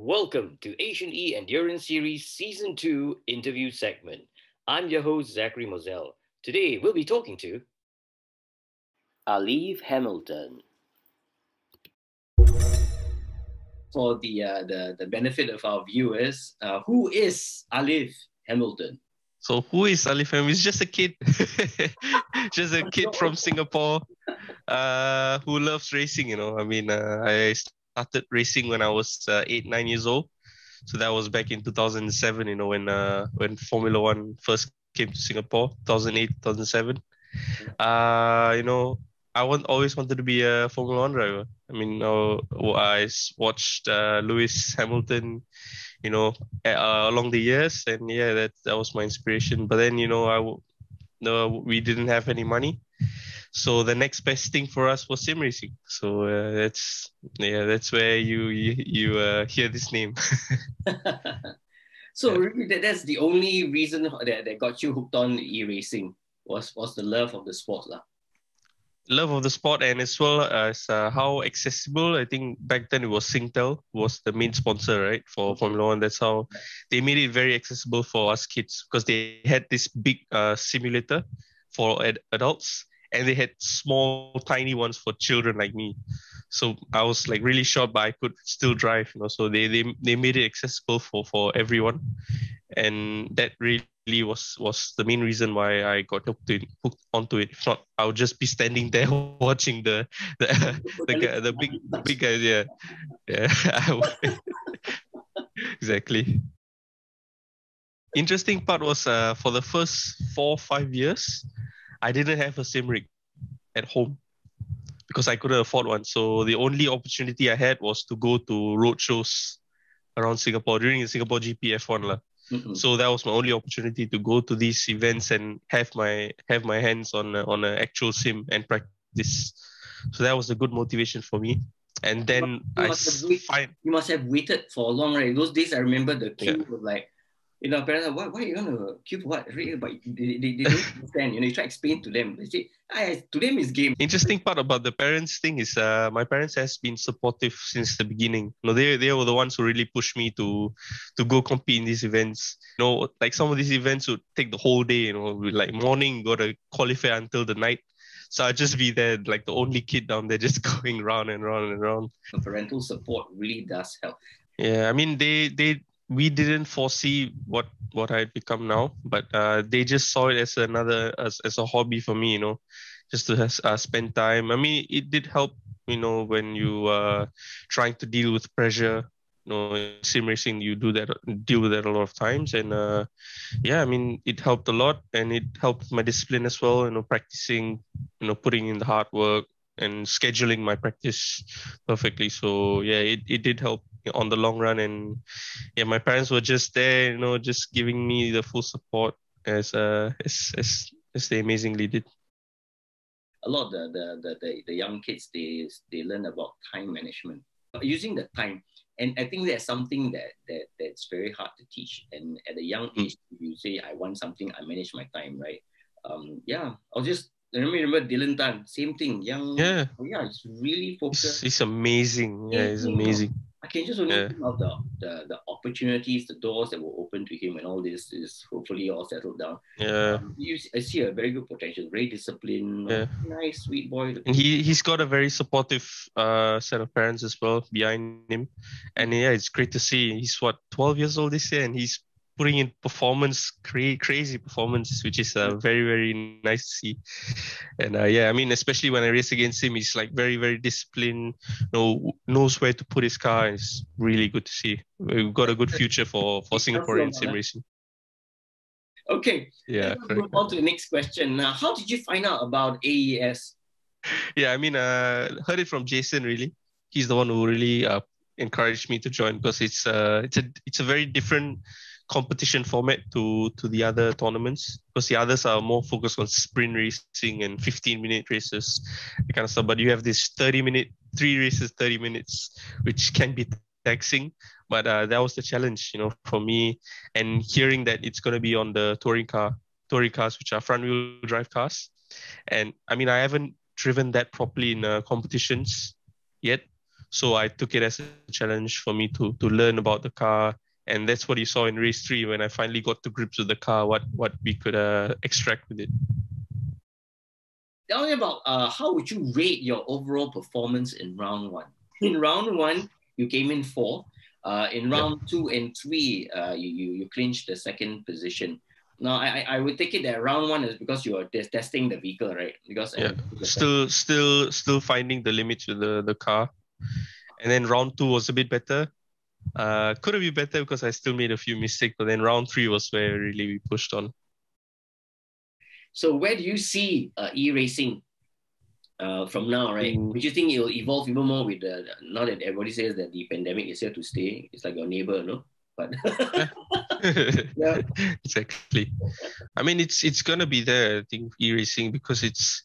Welcome to Asian E Endurance Series Season 2 interview segment. I'm your host, Zachary Moselle. Today, we'll be talking to Aleef Hamilton. For the benefit of our viewers, who is Aleef Hamilton? So who is Aleef Hamilton? He's just a kid. Just a kid from Singapore who loves racing, I started racing when I was 8, 9 years old. So that was back in 2007, when Formula One first came to Singapore, 2008, 2007. Always wanted to be a Formula One driver. I watched Lewis Hamilton, along the years, and yeah, that was my inspiration. But then, no, we didn't have any money, so the next best thing for us was sim racing. So that's where you hear this name. So that's the only reason that got you hooked on e-racing was the love of the sport, lah. Love of the sport, and as well as how accessible. I think back then it was Singtel was the main sponsor, right, for Formula One. That's how they made it very accessible for us kids, because they had this big simulator for adults, and they had small, tiny ones for children like me. So I was like really short, but I could still drive, So they made it accessible for everyone, and that really was the main reason why I got hooked onto it. If not, I would just be standing there watching the big guys. Yeah. Exactly. Interesting part was for the first 4 or 5 years, I didn't have a sim rig at home because I couldn't afford one. So the only opportunity I had was to go to road shows around Singapore during the Singapore GP F1 lah. Mm-hmm. So that was my only opportunity to go to these events and have my hands on an actual sim and practice. So that was a good motivation for me. And then you must have waited for long, right? Those days I remember the queue was like, parents are like, why are you gonna queue for what? But they don't understand. You try to explain to them. They say, to them is game. Interesting part about the parents thing is my parents has been supportive since the beginning. They were the ones who really pushed me to go compete in these events. Like some of these events would take the whole day. Like morning, got to qualify until the night. So I'd just be there, like the only kid down there, just going round and round and round. The parental support really does help. Yeah, I mean, we didn't foresee what I'd become now, but they just saw it as as a hobby for me, just to spend time. I mean, it did help, when you trying to deal with pressure. Sim racing, you deal with that a lot of times, and I mean, it helped a lot, and it helped my discipline as well. Practicing, putting in the hard work and scheduling my practice perfectly. So yeah, it did help on the long run. And yeah, my parents were just there, just giving me the full support as they amazingly did. A lot of the young kids, they learn about time management, using the time. And I think that's something that's very hard to teach. And at a young age, if you say, I want something, I manage my time, right? I remember Dylan Tan, same thing. He's really focused. He's amazing. Yeah, he's amazing. I can just only think of the opportunities, the doors that will open to him, and all this is hopefully all settled down. Yeah. I see a very good potential, very disciplined, nice, sweet boy. And he's got a very supportive set of parents as well behind him. And yeah, it's great to see. He's 12 years old this year, and he's putting in crazy performances, which is very, very nice to see. And I mean, especially when I race against him, he's like very, very disciplined, knows where to put his car. It's really good to see. We've got a good future for Singaporean sim racing. Okay, let's move on to the next question. Now, how did you find out about AeES? Yeah, I mean, heard it from Jason, really. He's the one who really encouraged me to join, because it's a very different competition format to the other tournaments, because the others are more focused on sprint racing and 15-minute races, that kind of stuff. But you have this 30 minutes, which can be taxing. But that was the challenge, for me. And hearing that it's going to be on the touring cars, which are front-wheel drive cars. And I mean, I haven't driven that properly in competitions yet. So I took it as a challenge for me to learn about the car. And that's what you saw in race 3 when I finally got to grips with the car, what we could extract with it. Tell me about how would you rate your overall performance in round one? In round one, you came in fourth. In round two and three, you clinched the second position. Now, I would take it that round one is because you are testing the vehicle, right? Because still finding the limits with the car. And then round 2 was a bit better. Could have been better because I still made a few mistakes, but then round 3 was where really we pushed on. So where do you see ERacing from now, right? Would you think it will evolve even more with now that everybody says that the pandemic is here to stay? It's like your neighbor, no? But yeah, exactly. I mean, it's gonna be there. I think ERacing because it's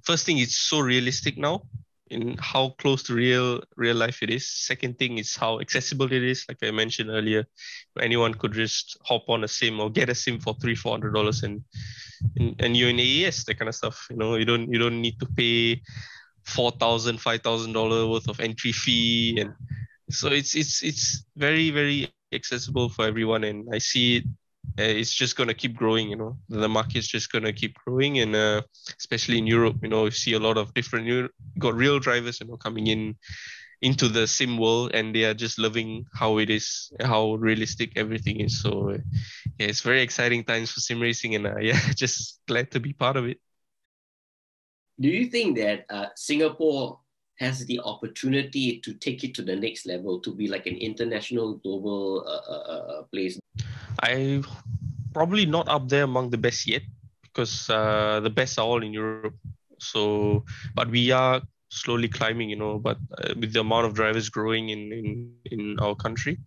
first thing, it's so realistic now in how close to real life it is. Second thing is how accessible it is. Like I mentioned earlier, anyone could just hop on a sim or get a sim for $300-400 and you're in AeES, that kind of stuff. You know, you don't need to pay $4,000-5,000 worth of entry fee, and so it's very very accessible for everyone. And I see it. It's just gonna keep growing. You know, the market's just gonna keep growing, and especially in Europe, you know, you see a lot of different got real drivers, you know, coming into the sim world, and they are just loving how it is, how realistic everything is. So yeah, it's very exciting times for sim racing, and yeah, just glad to be part of it. Do you think that Singapore has the opportunity to take it to the next level, to be like an international global place? I probably not up there among the best yet because the best are all in Europe. So, but we are slowly climbing, you know. But with the amount of drivers growing in our country,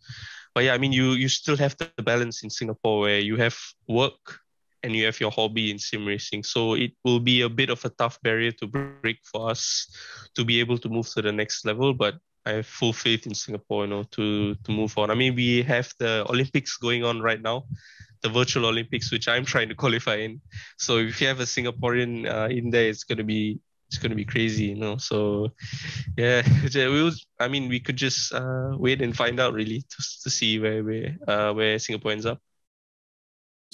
but yeah, I mean, you still have the balance in Singapore where you have work and you have your hobby in sim racing. So it will be a bit of a tough barrier to break for us to be able to move to the next level. But I have full faith in Singapore, you know, to move on. I mean, we have the Olympics going on right now, the virtual Olympics, which I'm trying to qualify in. So if you have a Singaporean in there, it's gonna be crazy, you know. So yeah, I mean, we could just wait and find out really to see where Singapore ends up.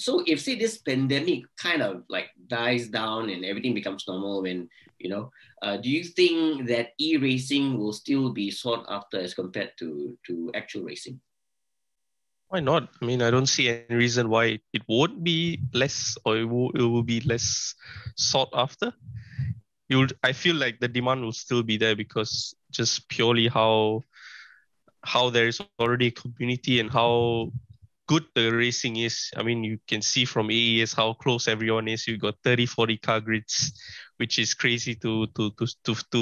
So if say this pandemic kind of like dies down and everything becomes normal, when do you think that e-racing will still be sought after as compared to actual racing? Why not? I mean, I don't see any reason why it won't be less or it will be less sought after. I feel like the demand will still be there because just purely how there is already a community and how good the racing is. I mean, you can see from AeES how close everyone is. You've got 30, 40 car grids, which is crazy to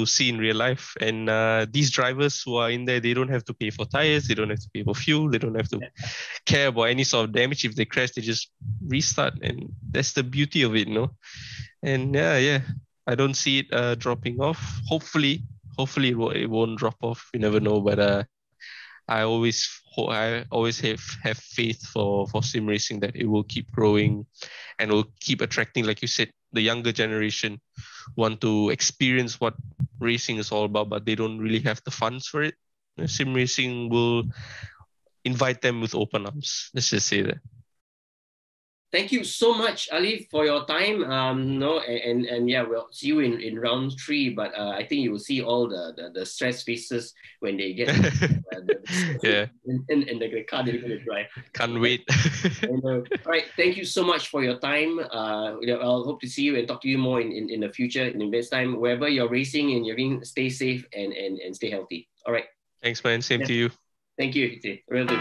see in real life. And these drivers who are in there, they don't have to pay for tires, they don't have to pay for fuel, they don't have to care about any sort of damage. If they crash, they just restart. And that's the beauty of it, you know? And yeah, I don't see it dropping off. Hopefully it won't drop off. You never know, but I always have faith for sim racing that it will keep growing and will keep attracting, like you said, the younger generation want to experience what racing is all about, but they don't really have the funds for it. Sim racing will invite them with open arms. Let's just say that. Thank you so much, Aleef, for your time. No, and yeah, we'll see you in round 3. But I think you will see all the stress faces when they get yeah, and the car they're going to drive. Can't wait. All right, thank you so much for your time. I'll hope to see you and talk to you more in the future, in the next time, wherever you're racing and you're being, stay safe and stay healthy. All right. Thanks, man. Same to you. Thank you. Will do.